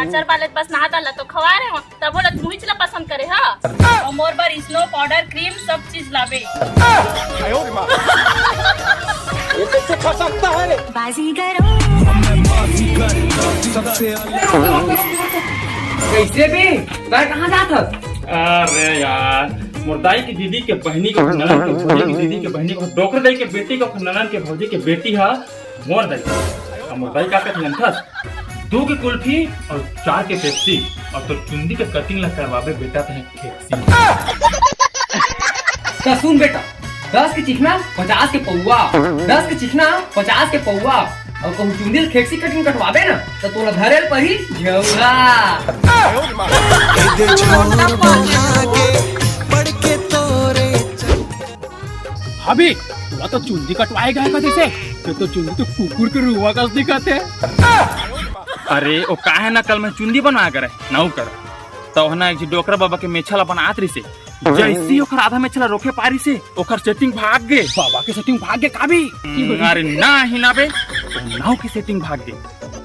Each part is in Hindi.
चार चार बाले बस नहा डाला तो खवा रहे हो तब बोला तू ही चला पसंद करे हा और मोर बर स्नो पाउडर क्रीम सब चीज लावे। ये कैसे खा सकता है रे? बाजीगरों कैसे भी मैं कहाँ जाता? अरे यार मुर्दाई की दीदी के बहनी को ननन के भौजी की दीदी के बहनी को डोकर दाई के बेटी को ननन के भौजी के बेटी है मोर दाई। और मुर्दाई का कहते हैं 2 की कुल्फी और 4 के पेप्सी और तो चुंदी के कटिंग लग करवावे बेटा तो है खेपसी। तो सुन बेटा 10 के चिकना 50 के पौवा 10 के चिकना 50 के पौवा और कहूँ चुंदी खेक्सी कटिंग कटवावे ना तो तोला धरेल पर ही झौरा। अभी तुला तो चुंदी कटवाएगा है कधी से तो चुंदी तो कुकुर के रुआ का दिखाते हैं। अरे ओ काहे ना कल मैं चुंदी बनवा करे नाउ कर तो ना एक डोकरा बाबा के मेछला बनात रही से जैसी ओकर आधा मेछला रोके पारी से ओकर सेटिंग भाग गे बाबा के सेटिंग भाग्य का भी। अरे ना ही ना बे नाव की सेटिंग भाग गई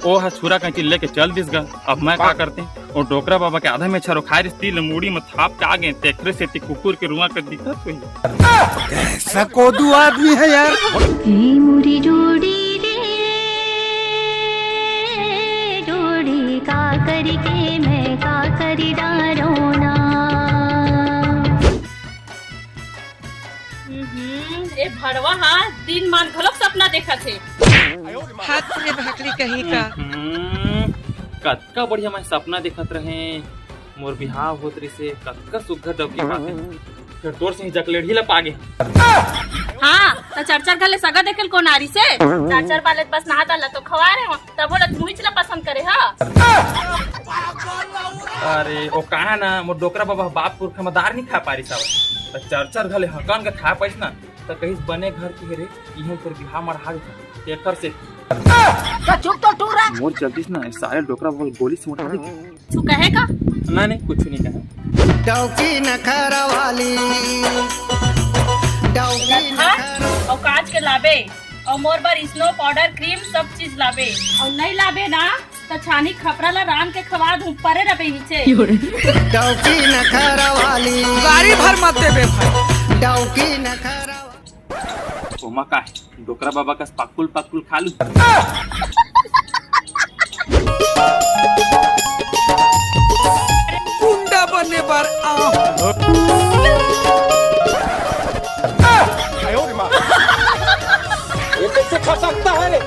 ओ हछुरा कैंची लेके चल दिस गा। अब मैं क्या करते और डोकरा बाबा के आधा में छरो खारिस तिल मूड़ी में थाप के आगे तेकरे से कुकुर के रुआ कर दिखत हुई। ऐसा कोदू आदमी है यार। मुरी जोड़ी रे जोड़ी का करी के मैं का करी डारोना। ए भड़वा हाँ दिन मान घलोक सपना देखा थे। हाथ रे भाकरी कहीं का कतका बढ़िया मैं सपना देखत रहे मोर बिहाव होत रही से कतका सुघर डबकी बाते फिर तोर से ही जकलेढ़ी ला पागे। हाँ तो चार चार गले सगा देखेल को नारी से चार चार बाले बस नहा डाला तो खवा रहे हो तब बोला तू ही चला पसंद करे हा। अरे ओ कहा ना मोर डोकरा बाबा बाप पुरख मदार नहीं खा पारी साव तो चार चार घले हकान का खा पाइस ना तो कहीं बने घर के रे इहो पर बिहाव मढ़ा तेकर से चुप तो टूरा मोर जल्दी से ना सारे डोकरा बाबा गोली से उठा दे। तू कहे का नहीं कुछ नहीं कहा। डौकी नखरा वाली डौकी और कांच के लाबे और मोर बर स्नो पाउडर क्रीम सब चीज लाबे और नहीं लाबे ना तो छानी खपरा ला रान के खवा दूं परे रबे नीचे। डौकी नखरा वाली गाड़ी भर मत देबे भाई। डौकी नखरा ओमा का डोकरा बाबा का पाकुल पाकुल खा लू। गुंडा बनने पर आओ ये कैसे खा सकता है रे?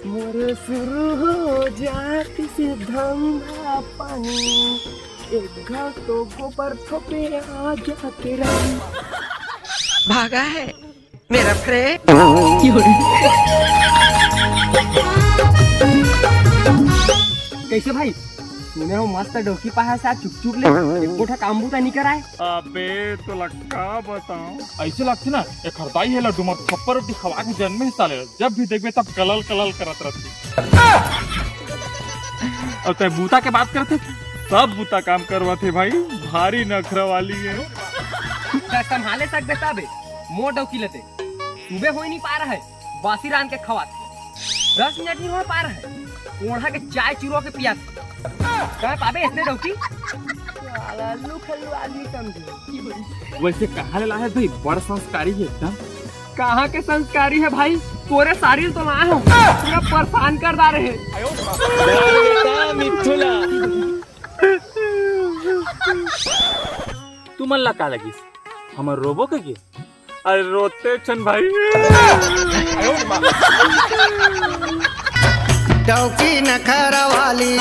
मोरे शुरू हो जाती से धंधा पानी एक घर तो गोबर थोपे आ जाते रही। भागा है मेरा फ्रेंड। कैसे भाई तूने वो मस्त डोकी पाया सा चुप चुप ले एक कोठा काम बूता नहीं कराए। अबे तो लक्का बताओ ऐसे लगती ना एक हरदाई है लड्डू मत थप्पड़ रोटी खवा के जन्म में साले जब भी देखबे तब कलल कलल करत रहती। और ते बूता के बात करते सब बूता काम करवाते भाई भारी नखरा वाली है। संभाले सकते तबे मोर डोकी लेते सुबह हो ही नहीं पा रहा है बासी रान के खवाते 10 मिनट नहीं हो पा रहा है ओढ़ा के चाय चूरो के पिया कह पाबे इतने डोकी आलू खल्लू आदमी समझे। वैसे कहाँ ला है भाई बड़ संस्कारी है एकदम। कहाँ के संस्कारी है भाई तोरे सारी तो ना हो पूरा परेशान कर दा रहे। तू मन ला का लगी हमर रोबो के अरे रोते छन भाई। डौकी नखरा वाली